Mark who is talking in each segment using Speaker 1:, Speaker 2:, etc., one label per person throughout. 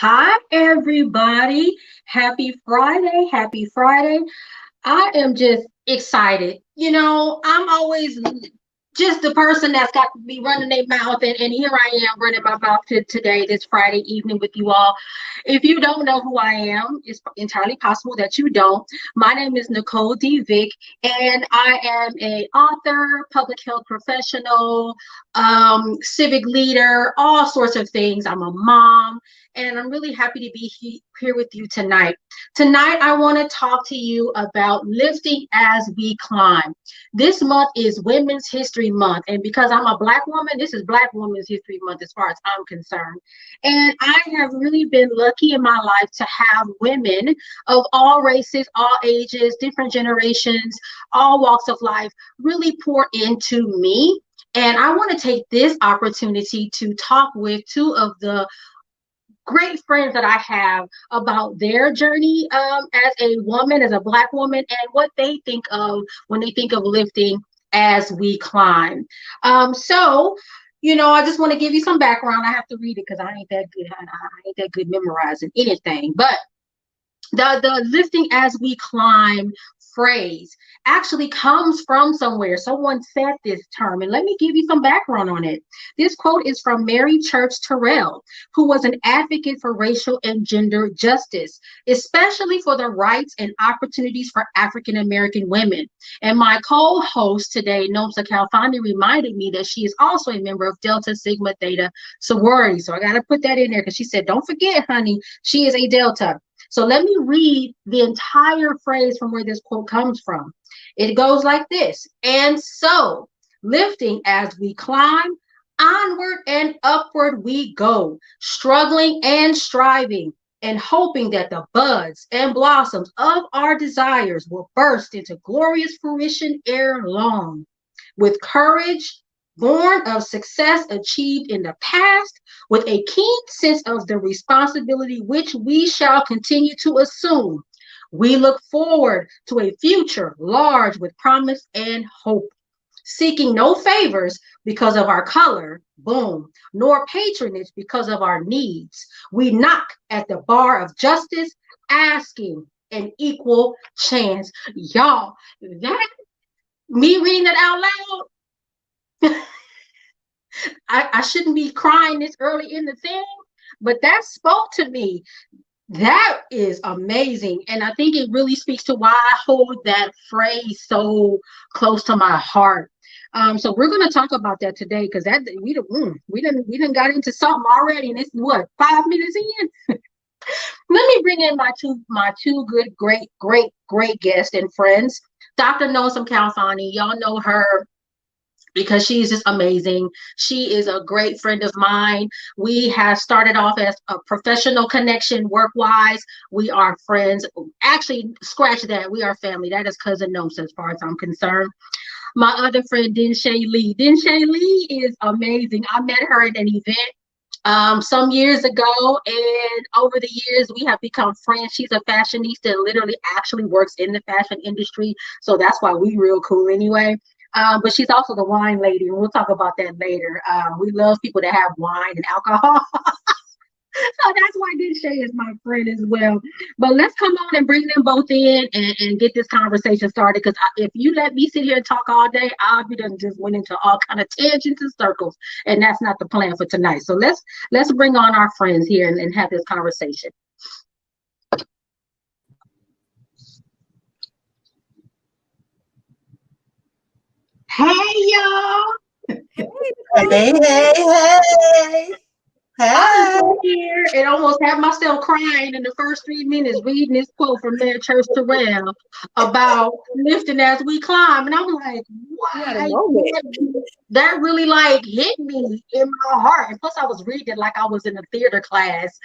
Speaker 1: Hi, everybody. Happy Friday. Happy Friday. I am just excited. I'm always just the person that's got to be running their mouth, and here I am running my mouth today, this Friday evening with you all. If you don't know who I am, it's entirely possible that you don't. My name is Nicole D. Vick, and I am an author, public health professional, civic leader, all sorts of things. I'm a mom, and I'm really happy to be here with you tonight. Tonight, I want to talk to you about lifting as we climb. This month is Women's History Month, and because I'm a Black woman, this is Black Women's History Month as far as I'm concerned. And I have really been lucky in my life to have women of all races, all ages, different generations, all walks of life really pour into me. And I want to take this opportunity to talk with two of the great friends that I have about their journey as a woman, as a Black woman, and what they think of when they think of lifting as we climb. I just want to give you some background. I have to read it because I ain't that good. I ain't that good memorizing anything. But the lifting as we climb phrase actually comes from somewhere. Someone said this term, and let me give you some background on it. This quote is from Mary Church Terrell, who was an advocate for racial and gender justice, especially for the rights and opportunities for African American women. And my co-host today, Nomsa reminded me that she is also a member of Delta Sigma Theta sorority. So I got to put that in there because she said, don't forget, honey, she is a Delta. So let me read the entire phrase from where this quote comes from. It goes like this. And so, lifting as we climb, onward and upward we go, struggling and striving, and hoping that the buds and blossoms of our desires will burst into glorious fruition ere long. With courage, born of success achieved in the past, with a keen sense of the responsibility which we shall continue to assume, we look forward to a future large with promise and hope, seeking no favors because of our color, boom, nor patronage because of our needs. We knock at the bar of justice, asking an equal chance. Y'all, that me reading that out loud, I shouldn't be crying this early in the thing, but that spoke to me. That is amazing. And I think it really speaks to why I hold that phrase so close to my heart. So we're going to talk about that today because that we done got into something already, and it's what, 5 minutes in. Let me bring in my two good, great guests and friends. Dr. Nomsa Kalfani, y'all know her because she's just amazing. She is a great friend of mine. We have started off as a professional connection work-wise. We are friends. Actually, scratch that. We are family. That is cousin Nomsa as far as I'm concerned. My other friend, Dinshay Lee. Dinshay Lee is amazing. I met her at an event some years ago, and over the years we have become friends. She's a fashionista and literally actually works in the fashion industry, so that's why we real cool anyway. But she's also the wine lady, and we'll talk about that later. We love people that have wine and alcohol. So that's why Dinshay is my friend as well. But let's come on and bring them both in and get this conversation started. Because if you let me sit here and talk all day, I'll be done just went into all kind of tangents and circles, and that's not the plan for tonight. So let's bring on our friends here and have this conversation. Hey, y'all.
Speaker 2: Hey.
Speaker 1: I'm here and almost have myself crying in the first 3 minutes reading this quote from Mary Church Terrell about lifting as we climb. And I'm like, why? That really like hit me in my heart. And plus I was reading it like I was in a theater class.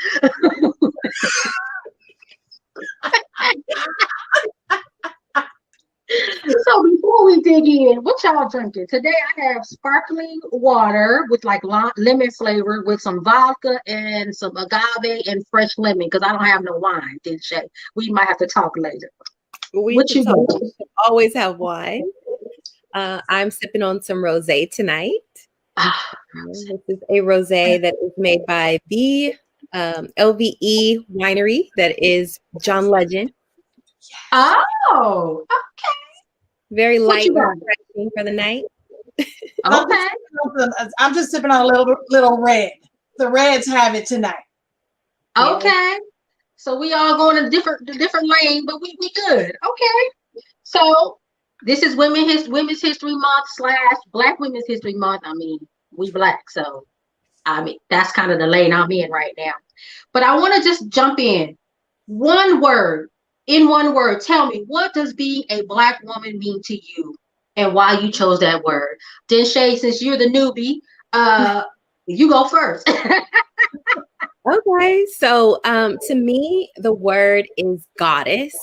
Speaker 1: So before we dig in, what y'all drinking? Today I have sparkling water with like lemon flavor with some vodka and some agave and fresh lemon because I don't have no wine, Dinshay. We might have to talk later.
Speaker 2: What you always have wine. I'm sipping on some rosé tonight. This is a rosé that is made by the LVE winery that is John Legend.
Speaker 1: Oh,
Speaker 2: Very
Speaker 1: what
Speaker 2: light
Speaker 1: you
Speaker 2: and
Speaker 1: got?
Speaker 2: refreshing for the night.
Speaker 1: Okay.
Speaker 3: I'm just sipping on a little red. The Reds have it tonight.
Speaker 1: Okay. So we all going a different lane, but we good. Okay. So this is Women's History Month / Black Women's History Month. I mean, we Black, so I mean that's kind of the lane I'm in right now. But I want to just jump in. One word, in one word, tell me, what does being a Black woman mean to you and why you chose that word? Then Shay, since you're the newbie, you go first.
Speaker 2: Okay, so to me, the word is goddess.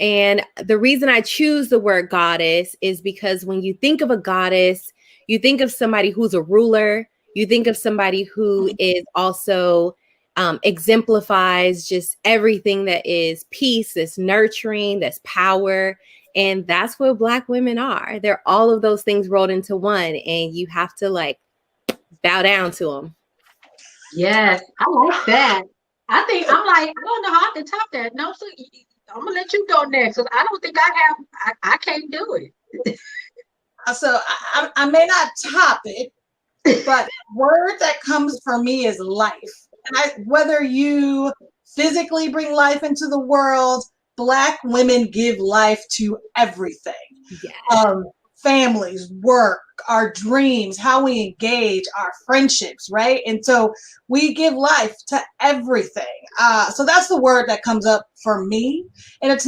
Speaker 2: And the reason I choose the word goddess is because when you think of a goddess, you think of somebody who's a ruler, you think of somebody who is also exemplifies just everything that is peace, that's nurturing, that's power. And that's what Black women are. They're all of those things rolled into one, and you have to like bow down to them.
Speaker 1: Yes, I like that. I don't know how I can top that. No, so I'm gonna let you go next because I don't think I can't do it.
Speaker 3: So I may not top it, but word that comes for me is life. And whether you physically bring life into the world, Black women give life to everything.
Speaker 2: Yeah.
Speaker 3: Families, work, our dreams, how we engage, our friendships, right? And so we give life to everything. So that's the word that comes up for me. And it's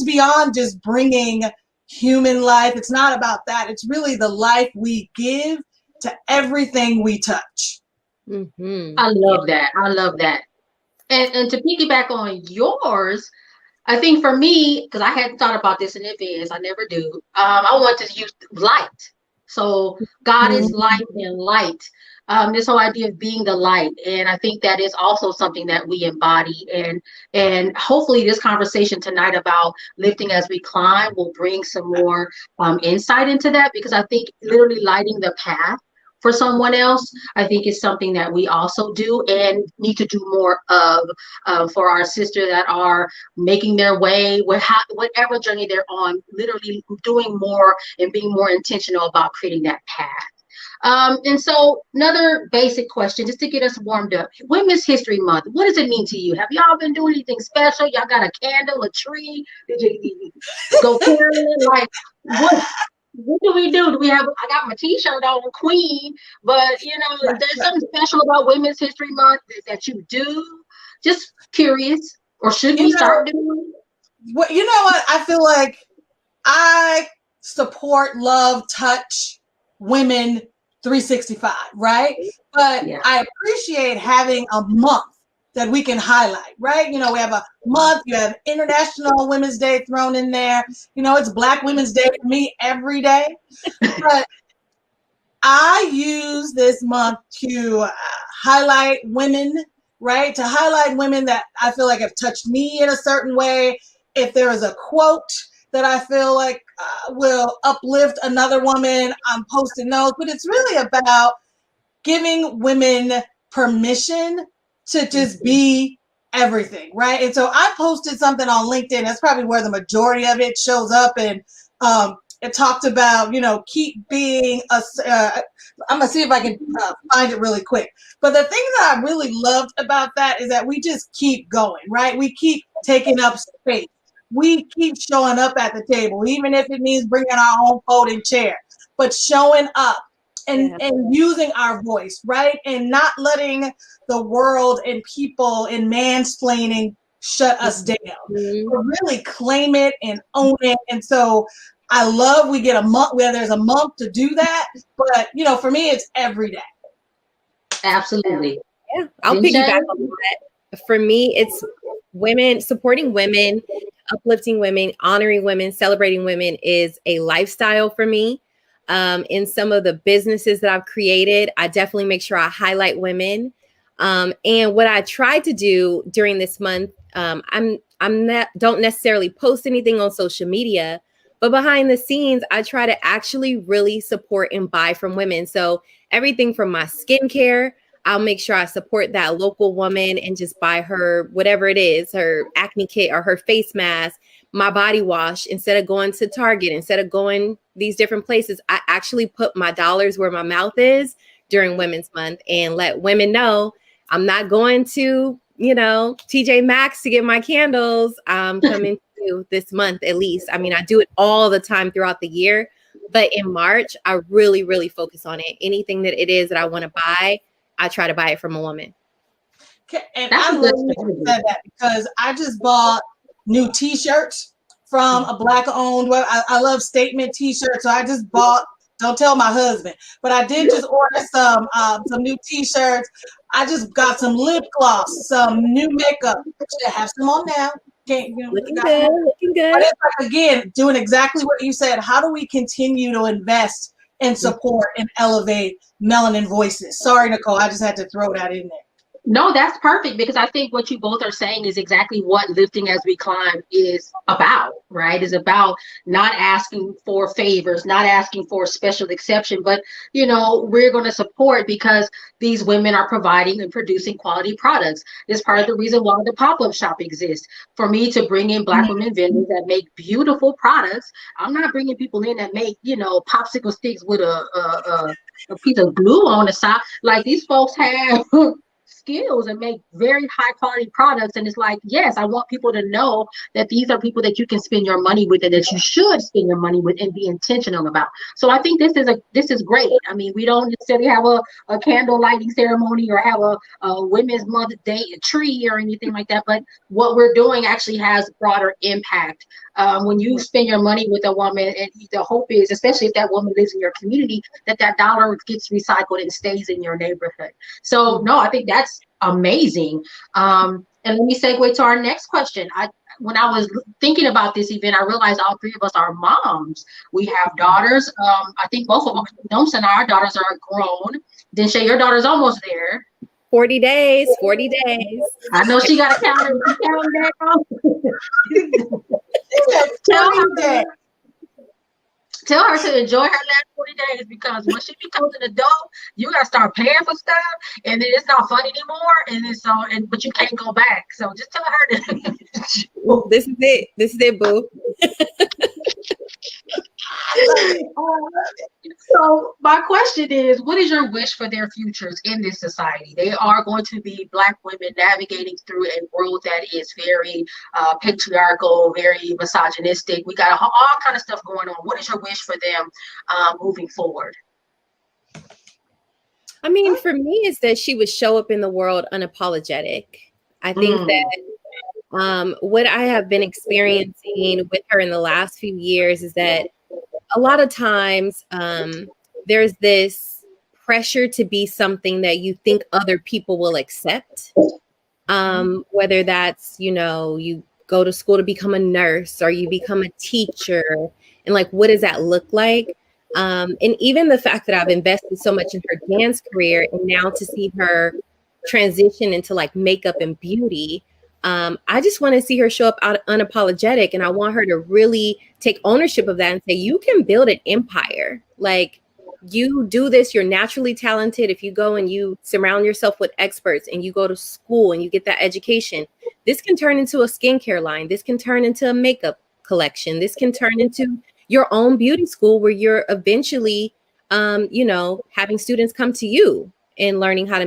Speaker 3: beyond just bringing human life. It's not about that. It's really the life we give to everything we touch.
Speaker 2: Mm-hmm.
Speaker 1: I love that. I love that. And to piggyback on yours, I think for me, because I hadn't thought about this in advance, I never do. I want to use light. So God is light and light. This whole idea of being the light, and I think that is also something that we embody. And hopefully, this conversation tonight about lifting as we climb will bring some more insight into that, because I think literally lighting the path for someone else, I think is something that we also do and need to do more of for our sisters that are making their way, whatever journey they're on, literally doing more and being more intentional about creating that path. And so another basic question, just to get us warmed up. Women's History Month, what does it mean to you? Have y'all been doing anything special? Y'all got a candle, a tree? Did you go caroling? Like, what do we do? I got my t-shirt on, Queen, but there's something special about Women's History Month that you do? Just curious. Or should we start doing?
Speaker 3: Well, you know what? I feel like I support, love, touch women 365, right? But
Speaker 1: Yeah.
Speaker 3: I appreciate having a month that we can highlight, right? We have a month, you have International Women's Day thrown in there. It's Black Women's Day for me every day. But I use this month to highlight women, right? To highlight women that I feel like have touched me in a certain way. If there is a quote that I feel like will uplift another woman, I'm posting those. But it's really about giving women permission to just be everything, right? And so I posted something on LinkedIn. That's probably where the majority of it shows up. And it talked about, keep being I'm going to see if I can find it really quick. But the thing that I really loved about that is that we just keep going, right? We keep taking up space. We keep showing up at the table, even if it means bringing our own folding chair, but showing up and using our voice, right? And not letting the world and people and mansplaining shut us down. But really claim it and own it. And so I love we get a month where there's a month to do that. But, for me, it's every day.
Speaker 1: Absolutely.
Speaker 2: Yeah, I'll piggyback on that. For me, it's women, supporting women, uplifting women, honoring women, celebrating women is a lifestyle for me. In some of the businesses that I've created, I definitely make sure I highlight women. And what I tried to do during this month, don't necessarily post anything on social media, but behind the scenes, I try to actually really support and buy from women. So everything from my skincare, I'll make sure I support that local woman and just buy her whatever it is, her acne kit or her face mask, my body wash, instead of going to Target, instead of going these different places. I actually put my dollars where my mouth is during Women's Month and let women know I'm not going to, TJ Maxx to get my candles. I'm coming to this month at least. I mean, I do it all the time throughout the year, but in March, I really, really focus on it. Anything that it is that I want to buy, I try to buy it from a woman.
Speaker 3: And I love that you said that, because I just bought new T-shirts from a Black-owned web. I love statement T-shirts, so I just bought. Don't tell my husband, but I did just order some new T-shirts. I just got some lip gloss, some new makeup. I have some on now.
Speaker 2: Looking good.
Speaker 3: But it's like, again, doing exactly what you said. How do we continue to invest and support and elevate melanin voices? Sorry, Nicole, I just had to throw that in there.
Speaker 1: No, that's perfect, because I think what you both are saying is exactly what Lifting as We Climb is about, right? Is about not asking for favors, not asking for a special exception, but, we're going to support because these women are providing and producing quality products. It's part of the reason why the pop-up shop exists, for me to bring in Black women vendors that make beautiful products. I'm not bringing people in that make, popsicle sticks with a piece of glue on the side. Like, these folks have skills and make very high quality products, and it's like, yes, I want people to know that these are people that you can spend your money with and that you should spend your money with and be intentional about. So I think this is great. I mean, we don't necessarily have a candle lighting ceremony or have a Women's Month day tree or anything like that, but what we're doing actually has broader impact. When you spend your money with a woman, and the hope is, especially if that woman lives in your community, that dollar gets recycled and stays in your neighborhood. So no, I think that's amazing. And let me segue to our next question. When I was thinking about this event, I realized all three of us are moms. We have daughters. I think both of us, Nomsa and our daughters, are grown. Denshay, your daughter's almost there.
Speaker 2: 40 days.
Speaker 1: I know she got a calendar. Tell her to enjoy her last 40 days, because when she becomes an adult, you gotta start paying for stuff, and then it's not fun anymore, but you can't go back. So just tell her to.
Speaker 2: This is it, boo.
Speaker 1: So my question is, what is your wish for their futures in this society? They are going to be Black women navigating through a world that is very patriarchal, very misogynistic. We got all kind of stuff going on. What is your wish for them moving forward?
Speaker 2: I mean, for me, it's that she would show up in the world unapologetic. I think that what I have been experiencing with her in the last few years is that a lot of times there's this pressure to be something that you think other people will accept. Whether that's, you go to school to become a nurse or you become a teacher, and like, what does that look like? And even the fact that I've invested so much in her dance career, and now to see her transition into like makeup and beauty, I just want to see her show up unapologetic, and I want her to really take ownership of that and say, you can build an empire. Like, you do this, you're naturally talented. If you go and you surround yourself with experts and you go to school and you get that education, this can turn into a skincare line. This can turn into a makeup collection. This can turn into your own beauty school where you're eventually, having students come to you and learning how to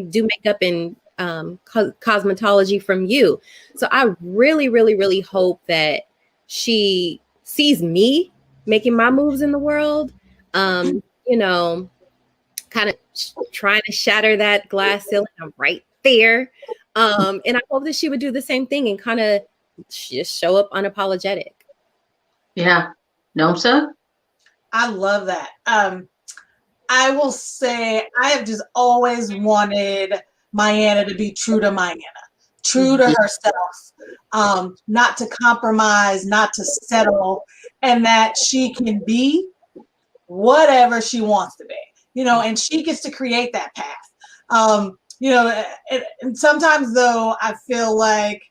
Speaker 2: do makeup and cosmetology from you. So I really, really, really hope that she sees me making my moves in the world, kind of trying to shatter that glass ceiling. I'm right there. And I hope that she would do the same thing and kind of just show up unapologetic.
Speaker 1: Yeah. Nomsa?
Speaker 3: I love that. I will say I have just always wanted Mayanna to be true to Mayanna, true to herself, not to compromise, not to settle, and that she can be whatever she wants to be, and she gets to create that path. And sometimes though, I feel like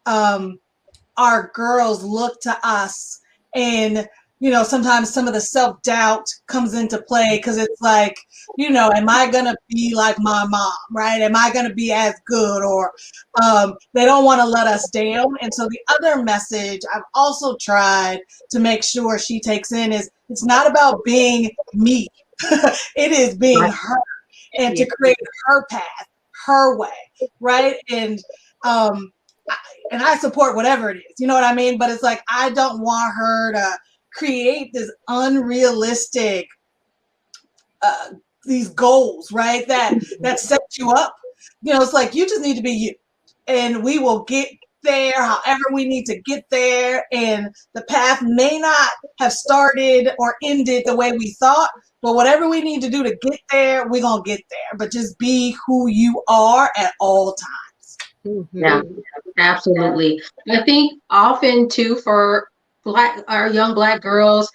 Speaker 3: our girls look to us and sometimes some of the self-doubt comes into play because it's like, am I going to be like my mom, right? Am I going to be as good? Or they don't want to let us down. And so the other message I've also tried to make sure she takes in is it's not about being me. It is being her and to create her path, her way, right? And I support whatever it is, you know what I mean? But it's like, I don't want her to create this unrealistic, these goals, right? That sets you up. It's like, you just need to be you and we will get there however we need to get there. And the path may not have started or ended the way we thought, but whatever we need to do to get there, we're going to get there. But just be who you are at all times.
Speaker 1: Mm-hmm. Yeah, absolutely. I think often too for our young Black girls,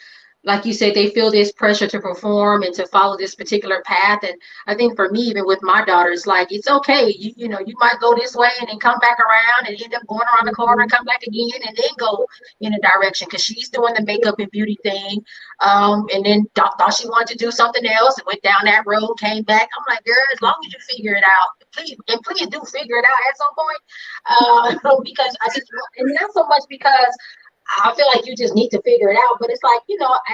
Speaker 1: like you said, they feel this pressure to perform and to follow this particular path. And I think for me, even with my daughters, like, it's okay. You might go this way and then come back around and end up going around the corner, come back again, and then go in a direction because she's doing the makeup and beauty thing. And then thought she wanted to do something else and went down that road, came back. I'm like, girl, as long as you figure it out, please do figure it out at some point. Because and not so much because I feel like you just need to figure it out, but it's like,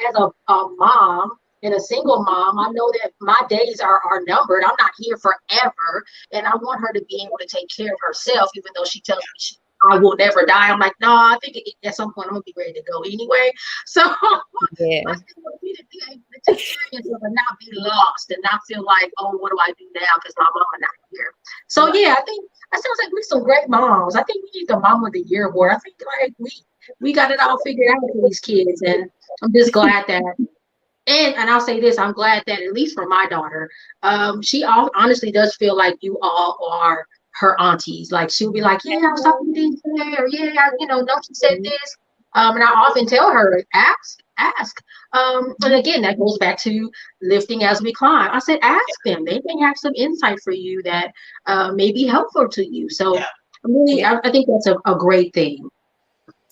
Speaker 1: as a mom and a single mom, I know that my days are numbered. I'm not here forever, and I want her to be able to take care of herself, even though she tells me I will never die. I'm like, no, I think at some point I'm gonna be ready to go anyway. So yeah. I still want to be the experience of not be lost and not feel like, oh, what do I do now because my mama not here. So yeah, I think that sounds like we're some great moms. I think we need the Mom of the Year award. I think like we got it all figured out for these kids, and I'm just glad that. And I'll say this, I'm glad that at least for my daughter, she honestly does feel like you all are her aunties. Like she'll be like, yeah, I was talking to this today, or yeah, Nomsa said this. And I often tell her, ask. And again, that goes back to lifting as we climb. I said, ask them. They may have some insight for you that may be helpful to you. So I think that's a great thing.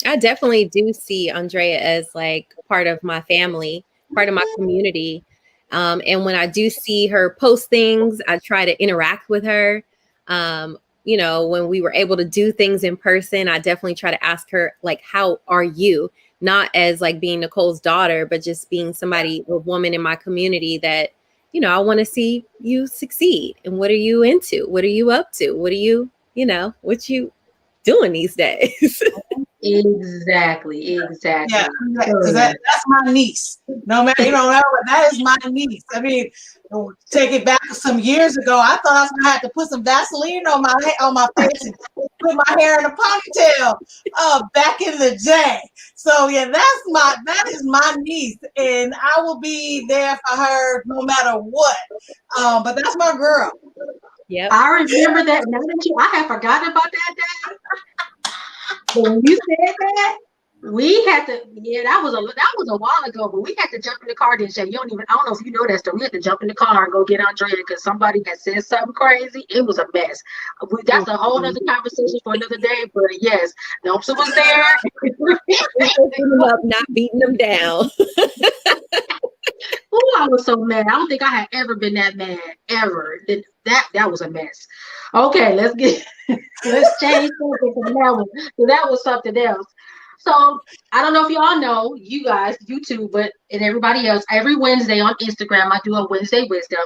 Speaker 2: I definitely do see Andrea as like part of my family, part of my community. And when I do see her post things, I try to interact with her. When we were able to do things in person, I definitely try to ask her, like, how are you? Not as like being Nicole's daughter, but just being somebody, a woman in my community that, I want to see you succeed. And what are you into? What are you up to? What are you, what you doing these days?
Speaker 1: Exactly.
Speaker 3: Yeah, that's my niece. No matter, that is my niece. I mean, take it back some years ago. I thought I was gonna have to put some Vaseline on my face and put my hair in a ponytail. Back in the day. So yeah, that is my niece, and I will be there for her no matter what. But that's my girl.
Speaker 1: Yeah, I remember that. Now that I had forgotten about that day. When you said that, we had to, that was a while ago, but we had to jump in the car, didn't you? I don't know if you know that story. We had to jump in the car and go get Andrea because somebody had said something crazy. It was a mess. That's a whole other conversation for another day, but yes, Nomsa was there.
Speaker 2: Not beating them down.
Speaker 1: Oh, I was so mad. I don't think I had ever been that mad, ever. That was a mess. Okay, let's change something from that one. So that was something else. So I don't know if y'all know, you guys, YouTube, and everybody else, every Wednesday on Instagram, I do a Wednesday Wisdom.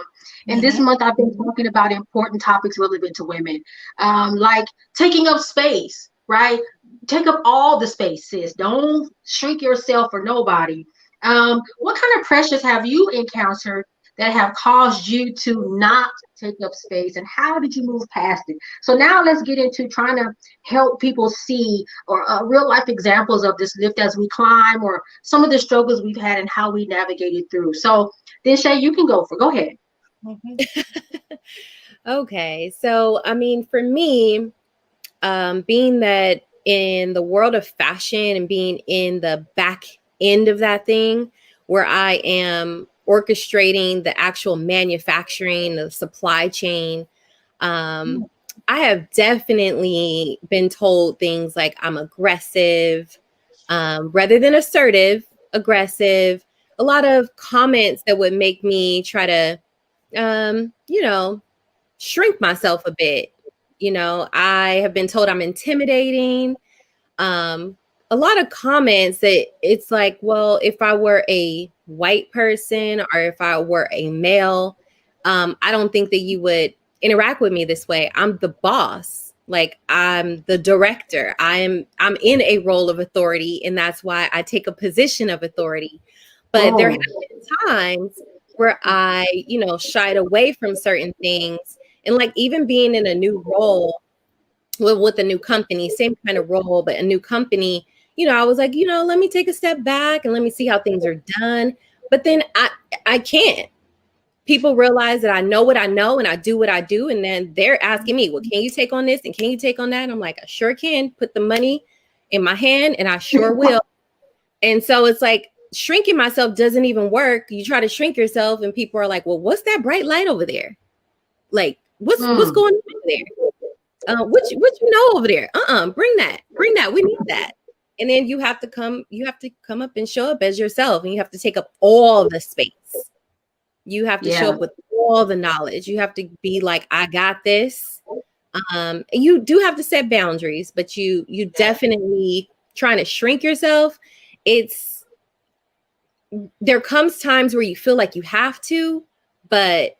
Speaker 1: And this month I've been talking about important topics relevant to women, like taking up space, right? Take up all the space, sis. Don't shrink yourself for nobody. What kind of pressures have you encountered that have caused you to not take up space, and how did you move past it? So now let's get into trying to help people see or real life examples of this lift as we climb, or some of the struggles we've had and how we navigated through. So then Shay, you can go ahead.
Speaker 2: Okay. So, I mean, for me, being that in the world of fashion and being in the back end of that thing, where I am orchestrating the actual manufacturing, the supply chain, I have definitely been told things like I'm aggressive, rather than assertive. aggressive, a lot of comments that would make me try to, shrink myself a bit. I have been told I'm intimidating. A lot of comments that it's like, well, if I were a white person or if I were a male, I don't think that you would interact with me this way. I'm the boss. Like, I'm the director. I'm in a role of authority, and that's why I take a position of authority. But there have been times where I, shied away from certain things. And like even being in a new role with a new company, same kind of role, but a new company, I was like, let me take a step back and let me see how things are done. But then I can't. People realize that I know what I know and I do what I do. And then they're asking me, well, can you take on this? And can you take on that? And I'm like, I sure can. Put the money in my hand and I sure will. And so it's like shrinking myself doesn't even work. You try to shrink yourself and people are like, well, what's that bright light over there? Like, what's going on over there? What you know over there? Bring that. We need that. And then you have to come up and show up as yourself, and you have to take up all the space. You have to show up with all the knowledge. You have to be like, I got this. You do have to set boundaries, but you definitely trying to shrink yourself. There comes times where you feel like you have to, but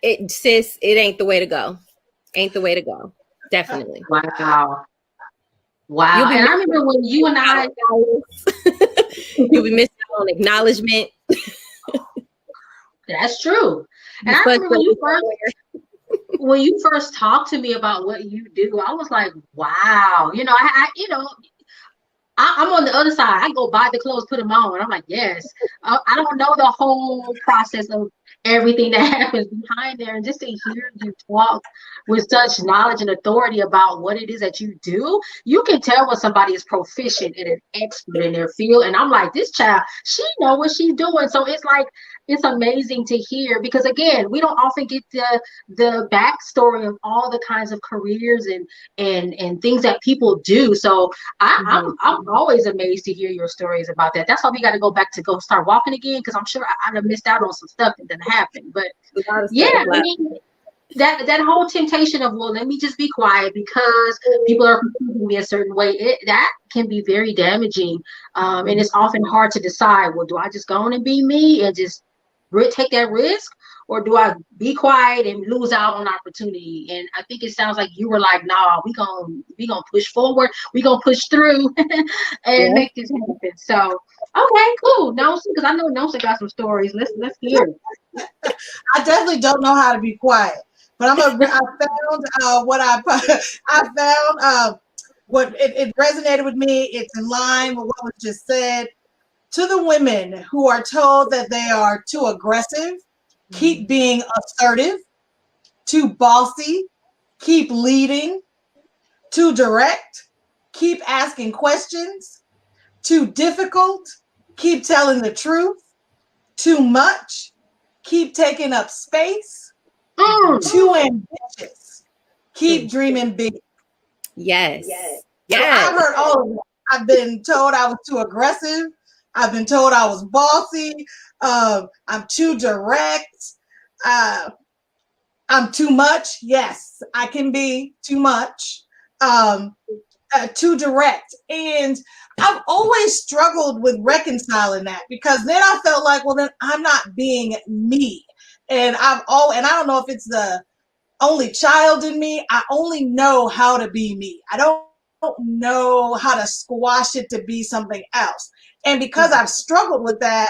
Speaker 2: it ain't the way to go. Ain't the way to go. Definitely.
Speaker 1: Wow. And I remember when you and I
Speaker 2: you'll be missing out on acknowledgement.
Speaker 1: That's true. And I remember when you first talked to me about what you do, I was like, wow. I'm on the other side. I go buy the clothes, put them on. And I'm like, yes. I don't know the whole process of everything that happens behind there. And just to hear you talk with such knowledge and authority about what it is that you do, you can tell when somebody is proficient and an expert in their field. And I'm like, this child, she know what she's doing. So it's like, it's amazing to hear, because again, we don't often get the backstory of all the kinds of careers and things that people do. So I'm always amazed to hear your stories about that. That's why we got to go back to go start walking again, because I'm sure I'd have missed out on some stuff that didn't happen. But yeah, I mean, that whole temptation of, well, let me just be quiet because people are perceiving me a certain way, that can be very damaging. And it's often hard to decide, well, do I just go on and be me and just take that risk, or do I be quiet and lose out on opportunity? And I think it sounds like you were like, nah, we gonna push forward, we gonna push through and make this happen. So okay, cool. Nomsa, because I know Nomsa got some stories. Let's hear it.
Speaker 3: I definitely don't know how to be quiet, but I found what it resonated with me. It's in line with what was just said. To the women who are told that they are too aggressive, keep being assertive. Too bossy, keep leading. Too direct, keep asking questions. Too difficult, keep telling the truth. Too much, keep taking up space. Too ambitious, keep dreaming big.
Speaker 2: Yes.
Speaker 3: So I've heard all of that. I've been told I was too aggressive. I've been told I was bossy. I'm too direct. I'm too much. Yes, I can be too much. Too direct. And I've always struggled with reconciling that, because then I felt like, well, then I'm not being me. And I don't know if it's the only child in me. I only know how to be me. I don't know how to squash it to be something else. And because I've struggled with that,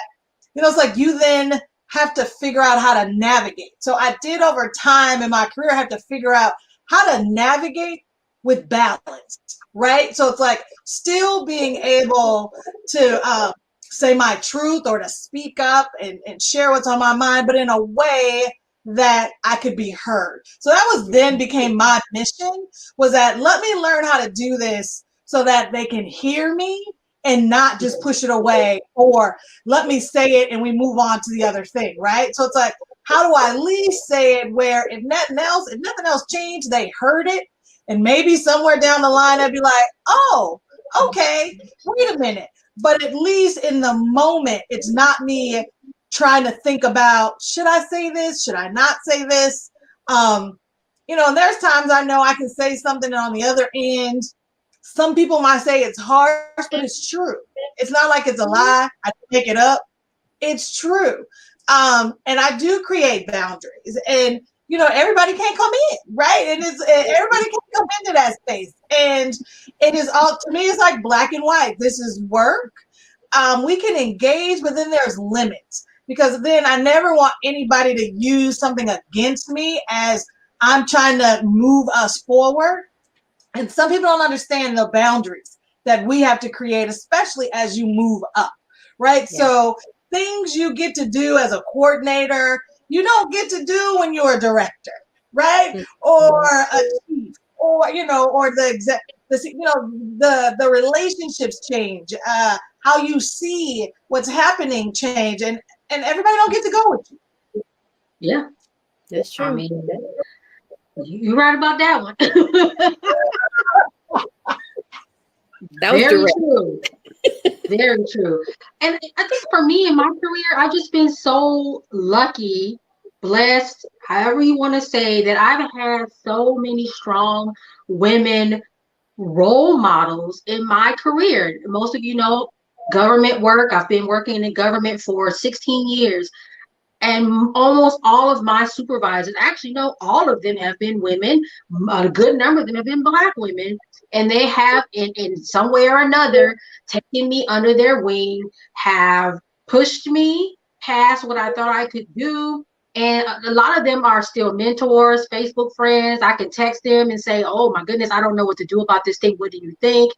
Speaker 3: it's like you then have to figure out how to navigate. So I did over time in my career have to figure out how to navigate with balance, right? So it's like still being able to say my truth or to speak up and share what's on my mind, but in a way that I could be heard. So that was then became my mission, was that let me learn how to do this so that they can hear me and not just push it away, or let me say it and we move on to the other thing, right? So it's like, how do I at least say it where if nothing else changed, they heard it, and maybe somewhere down the line I'd be like, oh, okay, wait a minute. but at least in the moment, it's not me trying to think about, should I say this? Should I not say this? You know, and there's times I know I can say something, and on the other end, some people might say it's harsh, but it's true. It's not like it's a lie. I pick it up. It's true. And I do create boundaries, and you know, everybody can't come in, right? And everybody can't come into that space. And it is all, to me, it's like black and white. This is work. We can engage, but then there's limits, because then I never want anybody to use something against me as I'm trying to move us forward. And some people don't understand the boundaries that we have to create, especially as you move up, right? Yeah. So things you get to do as a coordinator, you don't get to do when you're a director, right? Mm-hmm. Or a chief, or, you know, or the relationships change, how you see what's happening change, and everybody don't get to go with you.
Speaker 1: Yeah,
Speaker 2: that's true.
Speaker 1: I mean, you're right about that one.
Speaker 2: That was
Speaker 1: very true. Very true. And I think for me in my career, I've just been so lucky, blessed, however you want to say, that I've had so many strong women role models in my career. Most of you know government work. I've been working in government for 16 years. And almost all of my supervisors, actually, no, all of them have been women. A good number of them have been Black women. And they have, in some way or another, taken me under their wing, have pushed me past what I thought I could do. And a lot of them are still mentors, Facebook friends. I can text them and say, oh, my goodness, I don't know what to do about this thing. What do you think?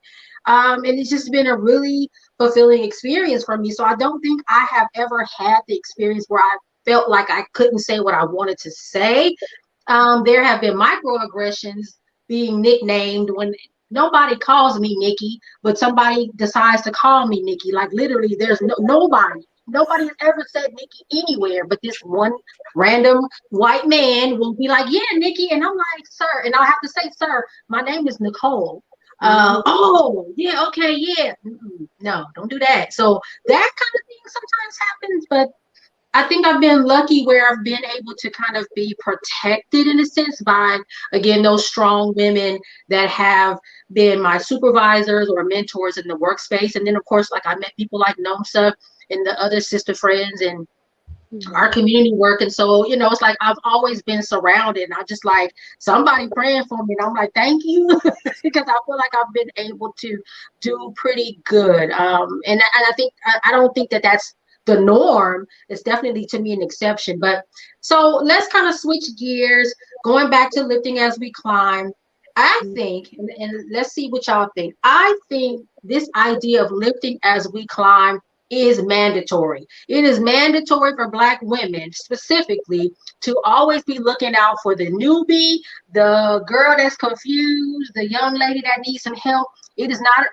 Speaker 1: And it's just been a really fulfilling experience for me. So I don't think I have ever had the experience where I felt like I couldn't say what I wanted to say. There have been microaggressions being nicknamed when nobody calls me Nikki, but somebody decides to call me Nikki. Like literally, there's nobody has ever said Nikki anywhere, but this one random white man will be like, yeah, Nikki. And I'm like, sir, and I'll have to say, sir, my name is Nicole. Oh, yeah, okay, yeah. No, don't do that. So that kind of thing sometimes happens, but I think I've been lucky where I've been able to kind of be protected in a sense by, again, those strong women that have been my supervisors or mentors in the workspace. And then, of course, like I met people like Nomsa and the other sister friends and our community work. And so, you know, it's like I've always been surrounded. And I just like somebody praying for me. And I'm like, thank you, because I feel like I've been able to do pretty good. And I think I don't think that that's the norm. It's definitely, to me, an exception. But so let's kind of switch gears, going back to lifting as we climb. I think, and let's see what y'all think. I think this idea of lifting as we climb is mandatory. It is mandatory for Black women specifically to always be looking out for the newbie, the girl that's confused, the young lady that needs some help. It is not,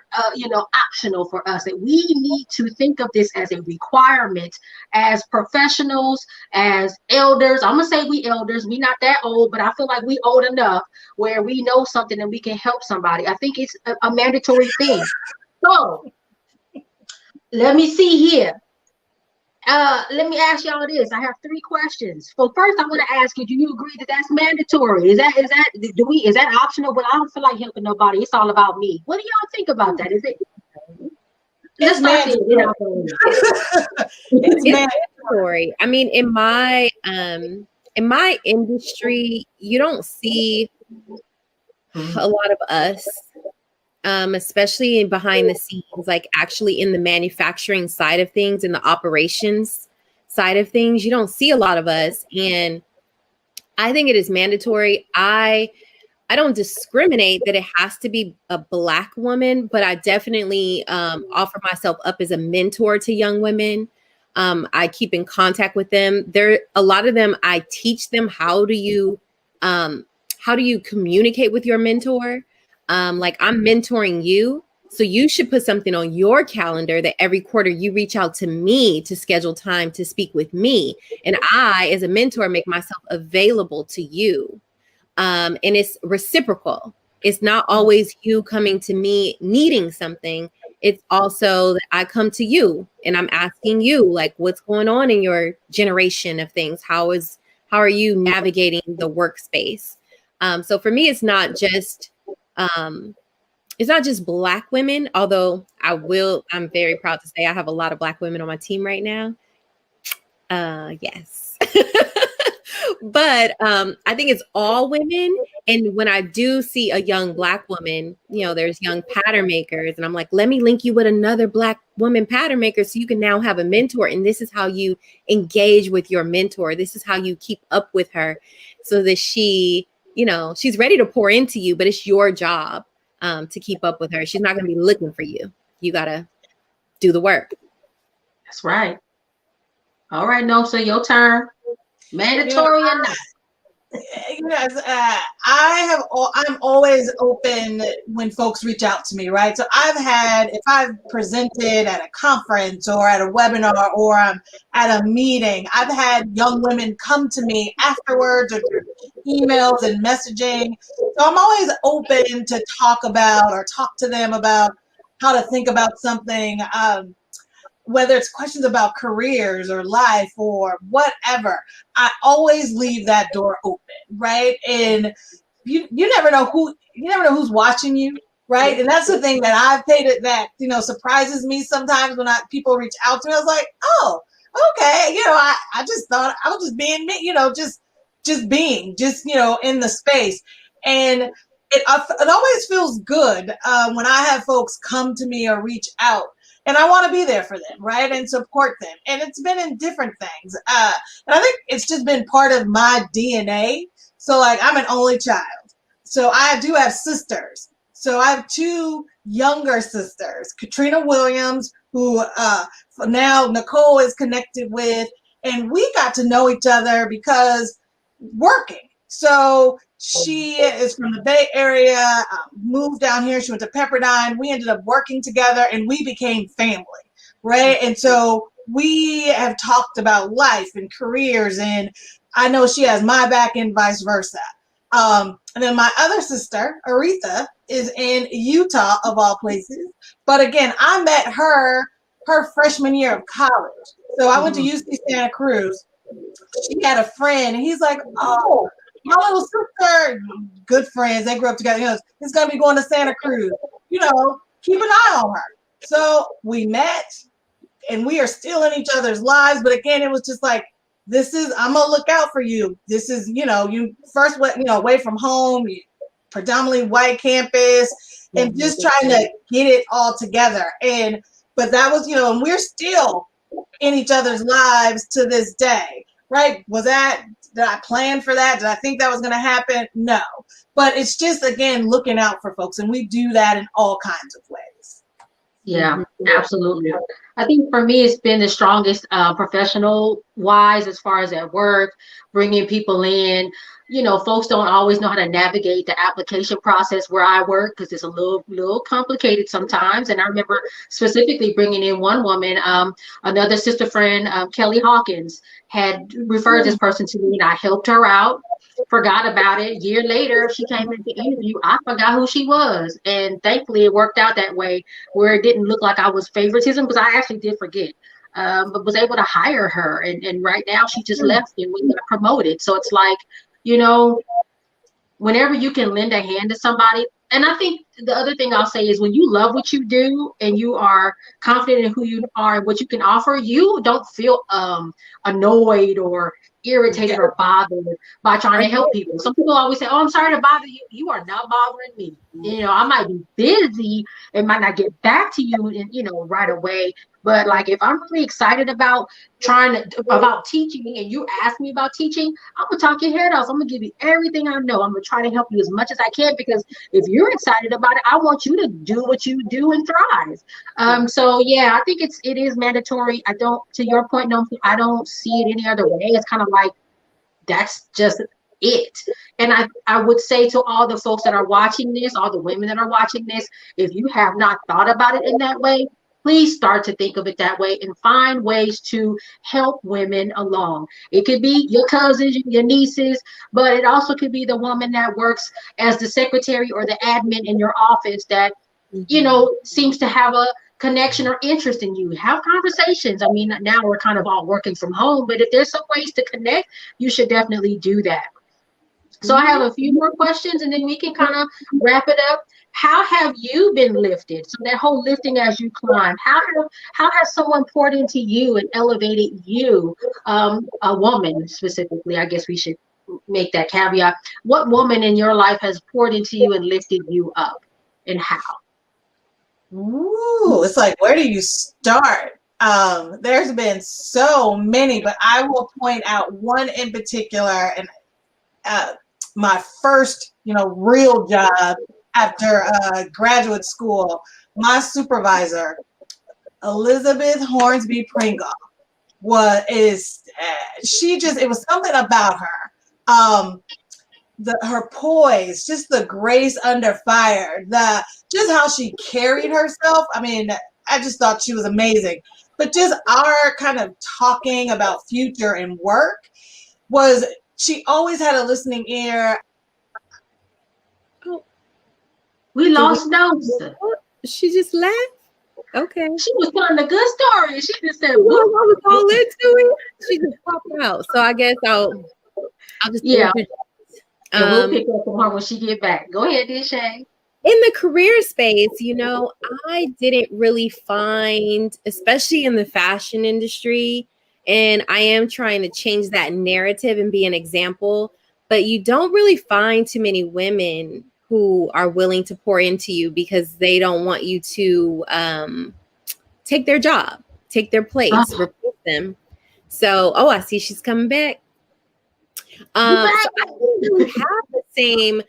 Speaker 1: optional for us. That we need to think of this as a requirement as professionals, as elders. I'm gonna say we elders. We not that old, but I feel like we old enough where we know something and we can help somebody. I think it's a mandatory thing. So let me see here. Let me ask y'all this. I have 3 questions. So first, I want to ask you: do you agree that that's mandatory? Is that optional? But I don't feel like helping nobody. It's all about me. What do y'all think about that? Is it?
Speaker 3: It's mandatory.
Speaker 2: It's mandatory. I mean, in my industry, you don't see a lot of us. Especially behind the scenes, like actually in the manufacturing side of things, in the operations side of things, you don't see a lot of us. And I think it is mandatory. I don't discriminate that it has to be a Black woman, but I definitely offer myself up as a mentor to young women. I keep in contact with them. A lot of them, I teach them how do you communicate with your mentor. Like I'm mentoring you, so you should put something on your calendar that every quarter you reach out to me to schedule time to speak with me. And I, as a mentor, make myself available to you. And it's reciprocal. It's not always you coming to me needing something. It's also that I come to you and I'm asking you, like, what's going on in your generation of things? How are you navigating the workspace? So for me, it's not just Black women, although I'm very proud to say I have a lot of Black women on my team right now. Yes. But I think it's all women. And when I do see a young Black woman, there's young pattern makers, and I'm like, let me link you with another Black woman pattern maker so you can now have a mentor. And this is how you engage with your mentor. This is how you keep up with her so that she, she's ready to pour into you, but it's your job to keep up with her. She's not going to be looking for you. You got to do the work.
Speaker 1: That's right. All right, Nomsa, your turn. Mandatory or not?
Speaker 3: Yes, I'm always open when folks reach out to me, right? So if I've presented at a conference or at a webinar or I'm at a meeting, I've had young women come to me afterwards or through emails and messaging. So I'm always open to talk to them about how to think about something. Whether it's questions about careers or life or whatever, I always leave that door open, right? And you never know who's watching you, right? And that's the thing that I've paid that surprises me sometimes when people reach out to me. I was like, oh, okay, I just thought I was just being me, just being in the space, and it always feels good when I have folks come to me or reach out. And I want to be there for them, right? And support them. And it's been in different things. And I think it's just been part of my DNA. So like I'm an only child. So I do have sisters. So I have two younger sisters, Trina Williams, who now Nicole is connected with. And we got to know each other because working. So she is from the Bay Area, moved down here. She went to Pepperdine. We ended up working together and we became family, right? And so we have talked about life and careers, and I know she has my back and vice versa. And then my other sister, Aretha, is in Utah, of all places. But again, I met her freshman year of college. So I went to UC Santa Cruz. She had a friend, and he's like, oh, my little sister, good friends, they grew up together. It's going to be going to Santa Cruz. Keep an eye on her. So we met, and we are still in each other's lives. But again, it was just like, I'm going to look out for you. This is, you first went, away from home, predominantly white campus, and just trying to get it all together. But that was, and we're still in each other's lives to this day, right? Did I plan for that? Did I think that was going to happen? No. But it's just, again, looking out for folks. And we do that in all kinds of ways.
Speaker 1: Yeah, absolutely. I think for me, it's been the strongest professional wise as far as at work, bringing people in. Folks don't always know how to navigate the application process where I work because it's a little complicated sometimes. And I remember specifically bringing in one woman, another sister friend, Kelly Hawkins, had referred this person to me, and I helped her out. Forgot about it. A year later, she came in the interview. I forgot who she was. And thankfully, it worked out that way where it didn't look like I was favoritism, because I actually did forget. But was able to hire her. And right now, she just left and we got promoted. So it's like, whenever you can lend a hand to somebody. And I think the other thing I'll say is when you love what you do and you are confident in who you are and what you can offer, you don't feel annoyed or irritated or bothered by trying to help people. Some people always say, oh, I'm sorry to bother you. You are not bothering me. I might be busy and might not get back to you, right away. But like, if I'm really excited about about teaching and you ask me about teaching, I'm going to talk your head off. I'm going to give you everything I know. I'm going to try to help you as much as I can, because if you're excited about it, I want you to do what you do and thrive. So yeah, I think it is mandatory. To your point, no, I don't see it any other way. It's kind of like, that's just it. And I would say to all the folks that are watching this, all the women that are watching this, if you have not thought about it in that way, please start to think of it that way and find ways to help women along. It could be your cousins, your nieces, but it also could be the woman that works as the secretary or the admin in your office that, seems to have a connection or interest in you. Have conversations. I mean, now we're kind of all working from home, but if there's some ways to connect, you should definitely do that. So I have a few more questions and then we can kind of wrap it up. How have you been lifted? So that whole lifting as you climb, how has someone poured into you and elevated you? A woman specifically, I guess we should make that caveat. What woman in your life has poured into you and lifted you up, and how?
Speaker 3: Ooh, it's like, where do you start? There's been so many, but I will point out one in particular. And my first, real job after graduate school, my supervisor, Elizabeth Hornsby Pringle, it was something about her. Her poise, just the grace under fire, just how she carried herself. I mean, I just thought she was amazing. But just our kind of talking about future and work she always had a listening ear.
Speaker 1: We lost Nomsa.
Speaker 2: She just left. Okay.
Speaker 1: She was telling a good story. She just said,
Speaker 2: I was all into it. She just popped out. So I guess I'll just
Speaker 1: we'll pick up on her when she get back. Go ahead, Deshay.
Speaker 2: In the career space, I didn't really find, especially in the fashion industry, and I am trying to change that narrative and be an example, but you don't really find too many women who are willing to pour into you because they don't want you to take their job, take their place, replace them. So, I see she's coming back. So I didn't really have the same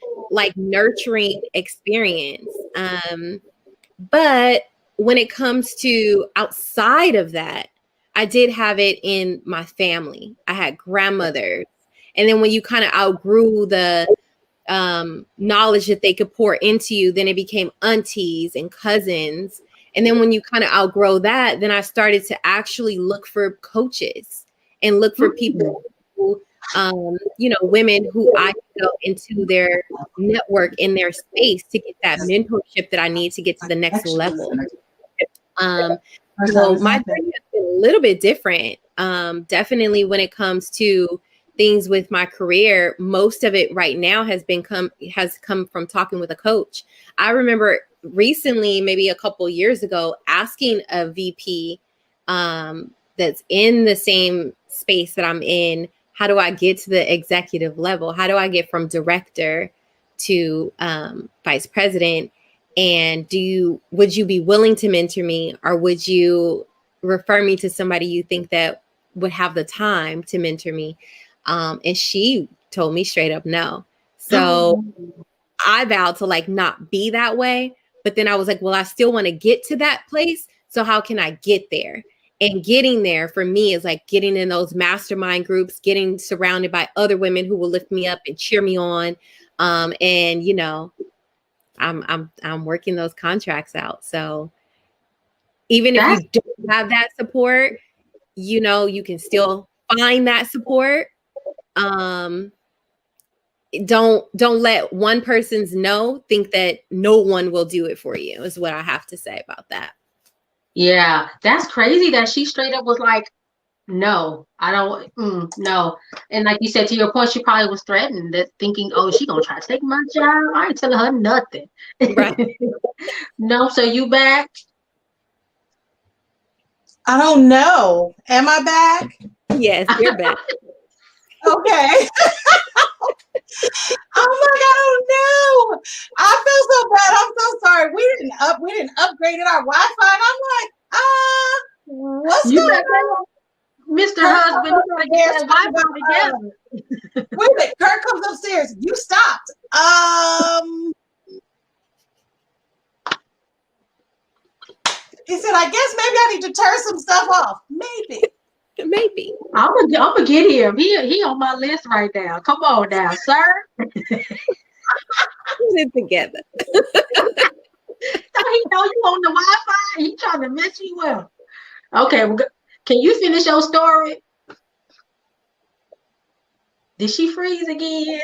Speaker 2: nurturing experience. But when it comes to outside of that, I did have it in my family. I had grandmothers. And then when you kind of outgrew the knowledge that they could pour into you, then it became aunties and cousins. And then when you kind of outgrow that, then I started to actually look for coaches and look for people who, women who I go into their network in their space to get that mentorship that I need to get to the next level. So my journey has been a little bit different. Definitely when it comes to things with my career, most of it right now has come from talking with a coach. I remember recently, maybe a couple years ago, asking a VP that's in the same space that I'm in, how do I get to the executive level? How do I get from director to vice president? And would you be willing to mentor me, or would you refer me to somebody you think that would have the time to mentor me? And she told me straight up no. So I vowed to not be that way. But then I was like, well, I still want to get to that place. So how can I get there? And getting there for me is getting in those mastermind groups, getting surrounded by other women who will lift me up and cheer me on. And I'm working those contracts out. So even if you don't have that support, you can still find that support. Don't let one person's no think that no one will do it for you, is what I have to say about that.
Speaker 1: Yeah, that's crazy that she straight up was like, no, I don't, no. And like you said, to your point, she probably was threatened, that thinking, oh, she gonna try to take my job. I ain't telling her nothing.
Speaker 2: Right.
Speaker 1: No, so you back?
Speaker 3: I don't know. Am I back?
Speaker 2: Yes, you're back.
Speaker 3: Okay. I'm like, I don't know. I feel so bad. I'm so sorry. We didn't upgrade our Wi-Fi. And I'm like, what's going on?
Speaker 1: Mr. Husband, gotta get that Wi-Fi together.
Speaker 3: Wait a minute, Kurt comes upstairs. You stopped. He said, I guess maybe I need to turn some stuff off. Maybe.
Speaker 1: I'm gonna get him. He on my list right now. Come on now, sir.
Speaker 2: Put it together.
Speaker 1: So he know you on the Wi-Fi. He trying to mess you up. Okay, can you finish your story? Did she freeze again?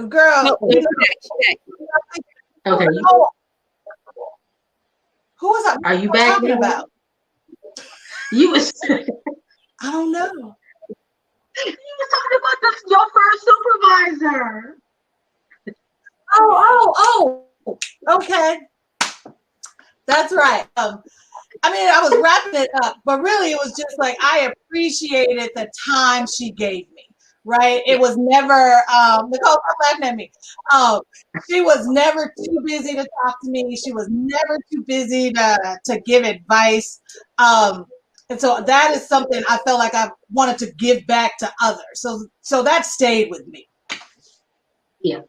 Speaker 3: Girl.
Speaker 2: No,
Speaker 1: okay.
Speaker 3: Who was I?
Speaker 1: Are you
Speaker 3: What
Speaker 1: back
Speaker 3: talking
Speaker 1: now?
Speaker 3: about?
Speaker 1: You was
Speaker 3: I don't know.
Speaker 1: you was talking about your first supervisor.
Speaker 3: Oh, okay. That's right. I mean, I was wrapping it up, but really it was just like I appreciated the time she gave me, right? It was never, Nicole, stop laughing at me. She was never too busy to talk to me. She was never too busy to give advice. And so that is something I felt like I wanted to give back to others. So that stayed with me.
Speaker 1: Yeah.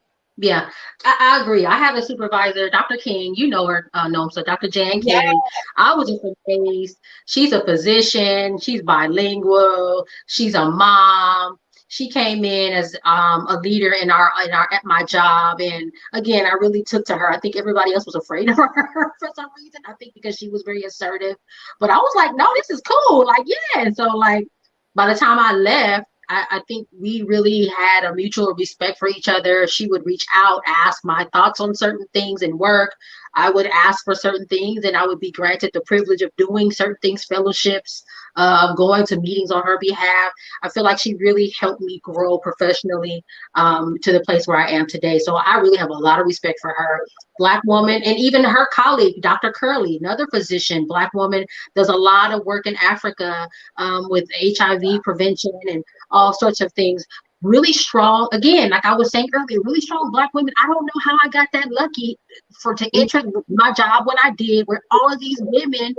Speaker 1: Yeah, I agree. I have a supervisor, Dr. King. You know her, Nomsa, Dr. Jan
Speaker 3: Yeah.
Speaker 1: King. I was just amazed. She's a physician. She's bilingual. She's a mom. She came in as a leader in our at my job, and again, I really took to her. I think everybody else was afraid of her for some reason. I think because she was very assertive, but I was like, no, this is cool. Like, yeah. And so, like, by the time I left, I think we really had a mutual respect for each other. She would reach out, ask my thoughts on certain things in work. I would ask for certain things, and I would be granted the privilege of doing certain things, fellowships, going to meetings on her behalf. I feel like she really helped me grow professionally to the place where I am today. So I really have a lot of respect for her. Black woman, and even her colleague, Dr. Curley, another physician, Black woman, does a lot of work in Africa with HIV prevention and all sorts of things. Really strong, again, like I was saying earlier, really strong Black women. I don't know how I got that lucky to enter my job when I did, where all of these women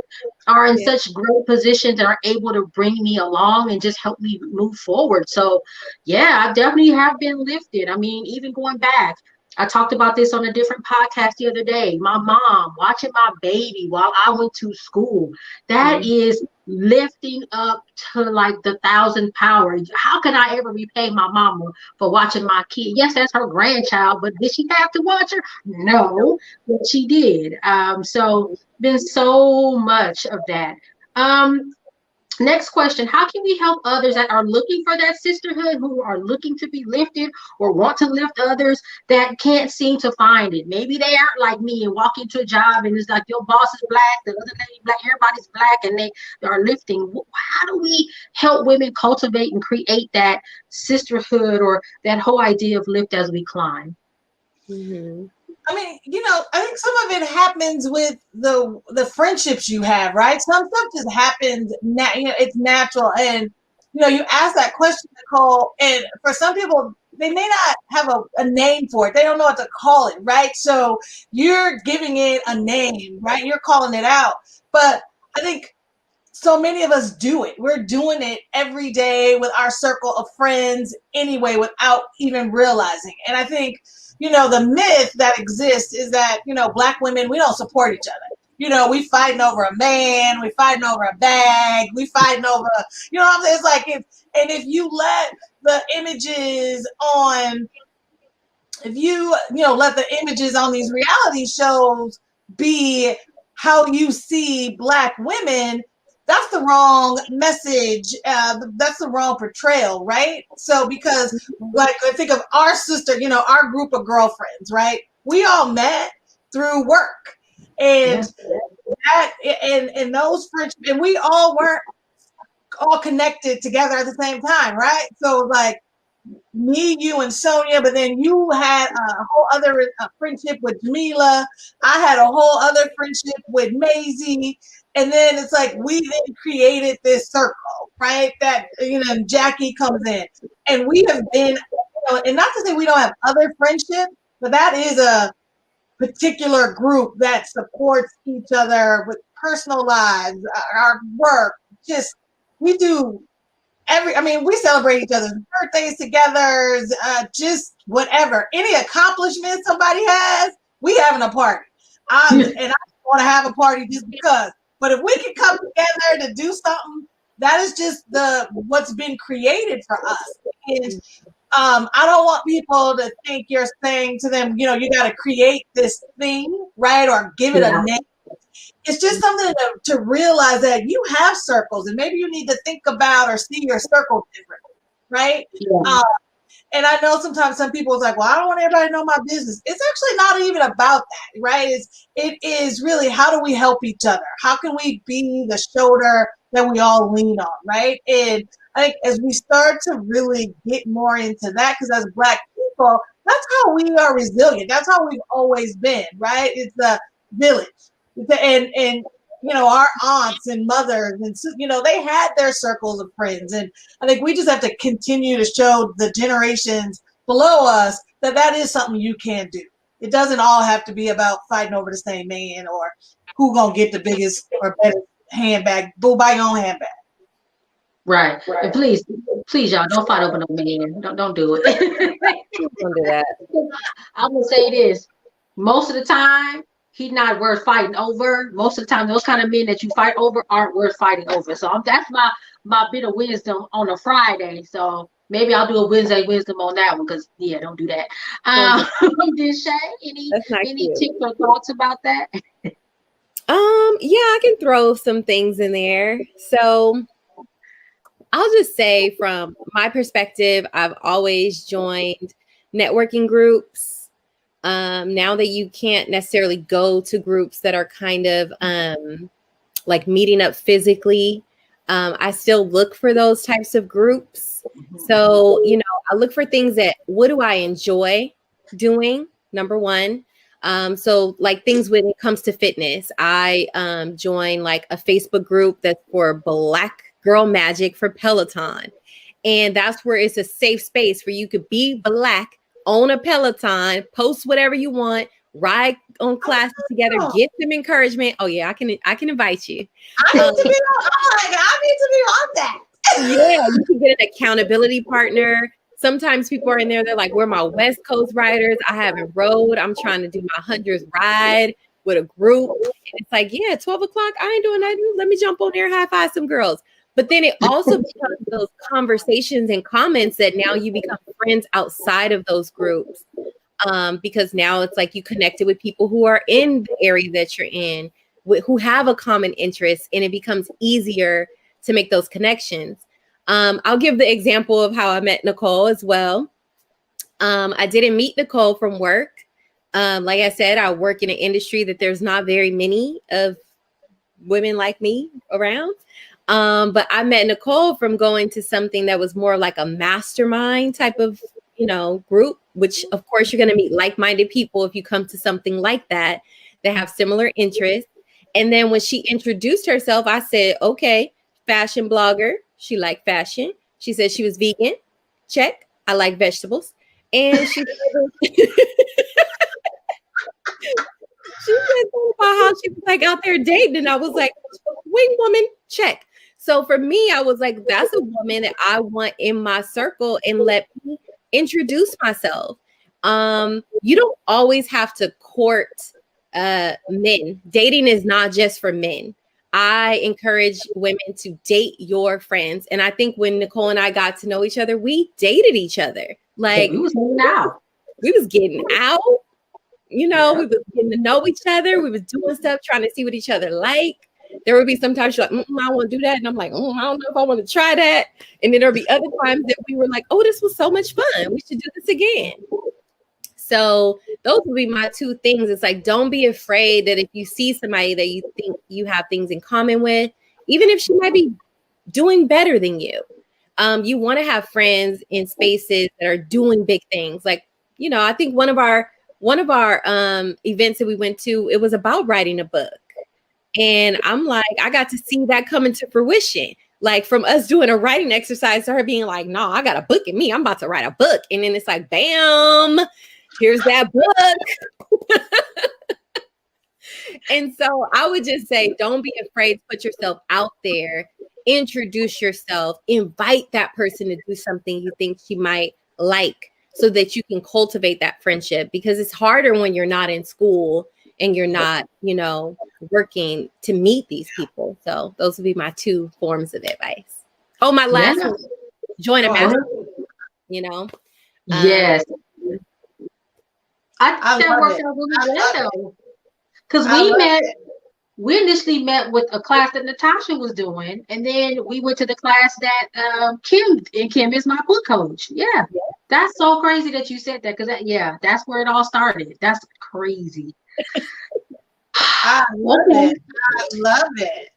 Speaker 1: are in such great positions and are able to bring me along and just help me move forward. So yeah, I definitely have been lifted. I mean, even going back, I talked about this on a different podcast the other day. My mom watching my baby while I went to school. That is lifting up to like the 1,000 power. How can I ever repay my mama for watching my kid? Yes, that's her grandchild, but did she have to watch her? No, but she did. So been so much of that. Next question, how can we help others that are looking for that sisterhood, who are looking to be lifted or want to lift others that can't seem to find it? Maybe they aren't like me and walk into a job and it's like your boss is black, the other lady black, everybody's black, and they are lifting. How do we help women cultivate and create that sisterhood or that whole idea of lift as we climb?
Speaker 2: Mm-hmm.
Speaker 3: I mean, I think some of it happens with the friendships you have, right? Some stuff just happens, it's natural. And, you ask that question, Nicole, and for some people, they may not have a name for it. They don't know what to call it, right? So you're giving it a name, right? You're calling it out. But I think so many of us do it. We're doing it every day with our circle of friends anyway, without even realizing. And I think, the myth that exists is that, Black women, we don't support each other. We fighting over a man, we fighting over a bag, we fighting over, what I'm saying? It's like, if you let the images on, let the images on these reality shows be how you see Black women, that's the wrong message. That's the wrong portrayal, right? So because, like, I think of our sister, our group of girlfriends, right? We all met through work, and that and those friendships, and we all weren't all connected together at the same time, right? So like me, you, and Sonia, but then you had a whole other friendship with Jamila. I had a whole other friendship with Maisie. And then it's like we then created this circle, right? That, Jackie comes in. And we have been, and not to say we don't have other friendships, but that is a particular group that supports each other with personal lives, our work. Just, we do we celebrate each other's birthdays together, just whatever. Any accomplishment somebody has, we having a party. And I want to have a party just because. But if we can come together to do something, that is just what's been created for us. And I don't want people to think you're saying to them, you got to create this thing, right? Or give it a name. It's just something to realize that you have circles, and maybe you need to think about or see your circle differently, right? And I know sometimes some people is like, well, I don't want everybody to know my business. It's actually not even about that, right? It is really, how do we help each other? How can we be the shoulder that we all lean on, right? And I think as we start to really get more into that, because as Black people, that's how we are resilient. That's how we've always been, right? It's the village. And you know, our aunts and mothers and, you know, they had their circles of friends. And I think we just have to continue to show the generations below us that that is something you can do. It doesn't all have to be about fighting over the same man or who gonna get the biggest or better handbag. Go buy your own handbag.
Speaker 1: Right. And please, y'all, don't fight over no man. Don't do it.
Speaker 2: Don't do that.
Speaker 1: I'm gonna say this. Most of the time, he's not worth fighting over. Most of the time, those kind of men that you fight over aren't worth fighting over. So that's my bit of wisdom on a Friday. So maybe I'll do a Wednesday wisdom on that one, because don't do that. Did Shay any tips or thoughts about that?
Speaker 2: Yeah, I can throw some things in there. So I'll just say, from my perspective, I've always joined networking groups. Now that you can't necessarily go to groups that are kind of like meeting up physically, I still look for those types of groups. So, you know, I look for things that, what do I enjoy doing? Number one. So like things when it comes to fitness, I join like a Facebook group that's for Black Girl Magic for Peloton. And that's where it's a safe space where you could be Black, own a Peloton, post whatever you want, ride on classes together, get some encouragement. Oh yeah, I can invite you.
Speaker 3: I need to be on that.
Speaker 2: Yeah, you can get an accountability partner. Sometimes people are in there, they're like, we're my West Coast riders. I haven't rode. I'm trying to do my 100th ride with a group. And it's like, yeah, 12 o'clock, I ain't doing that. Let me jump on there and high five some girls. But then it also becomes those conversations and comments that now you become friends outside of those groups. Because now it's like you connected with people who are in the area that you're in, who have a common interest, and it becomes easier to make those connections. I'll give the example of how I met Nicole as well. I didn't meet Nicole from work. Like I said, I work in an industry that there's not very many of women like me around. But I met Nicole from going to something that was more like a mastermind type of, you know, group, which of course you're going to meet like-minded people if you come to something like that, that have similar interests. And then when she introduced herself, I said, okay, fashion blogger. She liked fashion. She said she was vegan. Check. I like vegetables. And she she said something about how she was like out there dating. And I was like, wait, woman, check. So for me, I was like, that's a woman that I want in my circle, and let me introduce myself. You don't always have to court men. Dating is not just for men. I encourage women to date your friends. And I think when Nicole and I got to know each other, we dated each other. Like,
Speaker 1: we was hanging out.
Speaker 2: We was getting out. You know, we was getting to know each other. We was doing stuff, trying to see what each other like. There would be sometimes you're like, I want to do that. And I'm like, I don't know if I want to try that. And then there'll be other times that we were like, oh, this was so much fun. We should do this again. So those would be my two things. It's like, don't be afraid that if you see somebody that you think you have things in common with, even if she might be doing better than you, you want to have friends in spaces that are doing big things. Like, you know, I think one of our events that we went to, it was about writing a book. And I'm like, I got to see that come into fruition. Like, from us doing a writing exercise to her being like, no, I got a book in me. I'm about to write a book. And then it's like, bam, here's that book. And so I would just say, don't be afraid to put yourself out there, introduce yourself, invite that person to do something you think she might like, so that you can cultivate that friendship, because it's harder when you're not in school and you're not, you know, working to meet these people. So those would be my two forms of advice. Oh, my last one, join a master, you know?
Speaker 1: Yes. I think that worked out really well, because we initially met with a class that Natasha was doing, and then we went to the class that Kim is my book coach. Yeah, That's so crazy that you said that, because yeah, that's where it all started. That's crazy.
Speaker 3: I love it. I love it.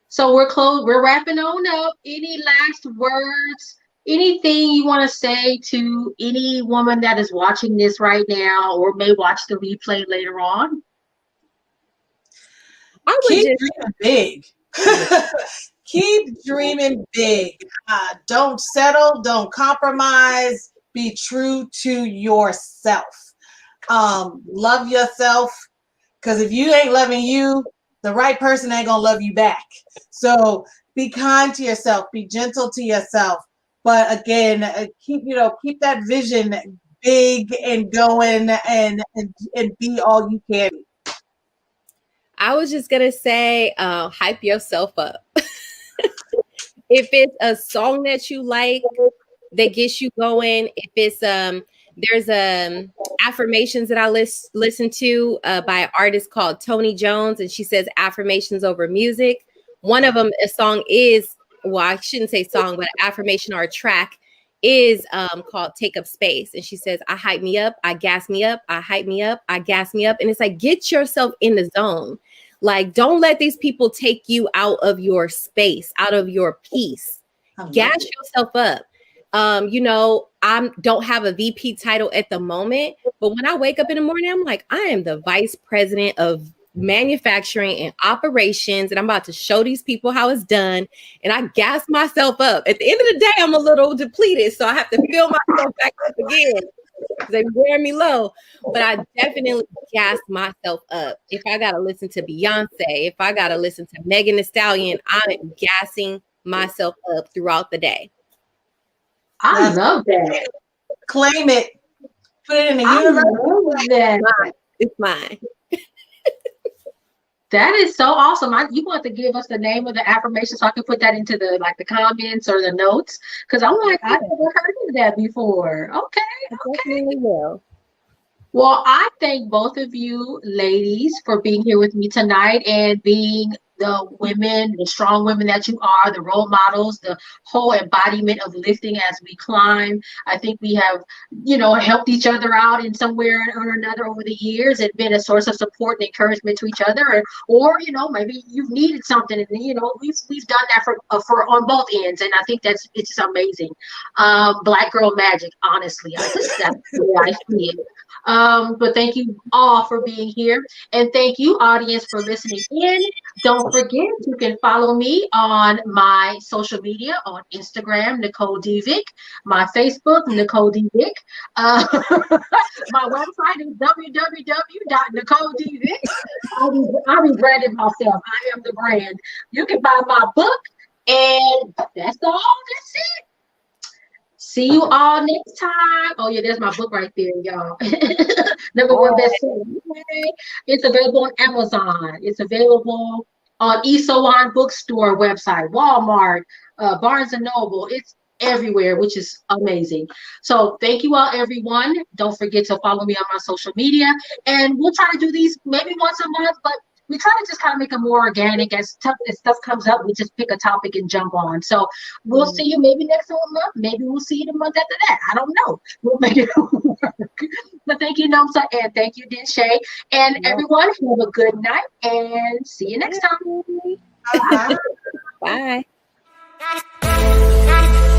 Speaker 1: So we're wrapping on up. Any last words? Anything you want to say to any woman that is watching this right now or may watch the replay later on?
Speaker 2: I would
Speaker 3: Keep
Speaker 2: just
Speaker 3: dreaming big. Keep dreaming big. Don't settle. Don't compromise. Be true to yourself. Love yourself, because if you ain't loving you, the right person ain't gonna love you back. So be kind to yourself. Be gentle to yourself. But again, keep that vision big and going, and be all you can be.
Speaker 2: I was just gonna say, hype yourself up. If it's a song that you like that gets you going, if it's there's affirmations that I listen to by an artist called Tony Jones, and she says affirmations over music. One of them, a song is, well, I shouldn't say song, but affirmation or a track is called Take Up Space. And she says, I hype me up, I gas me up, I hype me up, I gas me up. And it's like, get yourself in the zone. Like, don't let these people take you out of your space, out of your peace. Gas yourself up. I don't have a VP title at the moment, but when I wake up in the morning, I'm like, I am the vice president of manufacturing and operations, and I'm about to show these people how it's done. And I gas myself up. At the end of the day, I'm a little depleted, so I have to fill myself back up again. They wear me low, but I definitely gas myself up. If I gotta listen to Beyonce, if I gotta listen to Megan Thee Stallion, I'm gassing myself up throughout the day.
Speaker 1: I love that.
Speaker 3: Claim it. Put it in the universe.
Speaker 1: Love that.
Speaker 2: It's mine.
Speaker 1: That is so awesome. You want to give us the name of the affirmation so I can put that into the comments or the notes? Because I'm like, I've never heard of that before. Okay.
Speaker 2: Definitely will.
Speaker 1: Well, I thank both of you ladies for being here with me tonight and being the women, the strong women that you are, the role models, the whole embodiment of lifting as we climb. I think we have, helped each other out in some way or another over the years and been a source of support and encouragement to each other. Or maybe you've needed something, and we've done that for on both ends, and I think it's just amazing. Black girl magic, honestly. That's the way I see it. But thank you all for being here, and thank you, audience, for listening in. Don't forget, you can follow me on my social media on Instagram, Nicole D Vick, my Facebook, Nicole D Vick. My website is www.NicoleDVick. I'll be branding myself. I am the brand. You can buy my book, and that's all. That's it. See you all next time. Oh yeah, there's my book right there, y'all. #1 bestseller. It's available on Amazon. It's available on Esoan Bookstore website, Walmart, Barnes and Noble. It's everywhere, which is amazing. So thank you all, everyone. Don't forget to follow me on my social media, and we'll try to do these maybe once a month, but we try to just kind of make it more organic. As stuff comes up, we just pick a topic and jump on. So we'll see you maybe next month. Maybe we'll see you the month after that. I don't know. We'll make it work. But thank you, Nomsa, and thank you, Dinshay. And everyone, have a good night, and see you next time.
Speaker 2: Bye. Bye.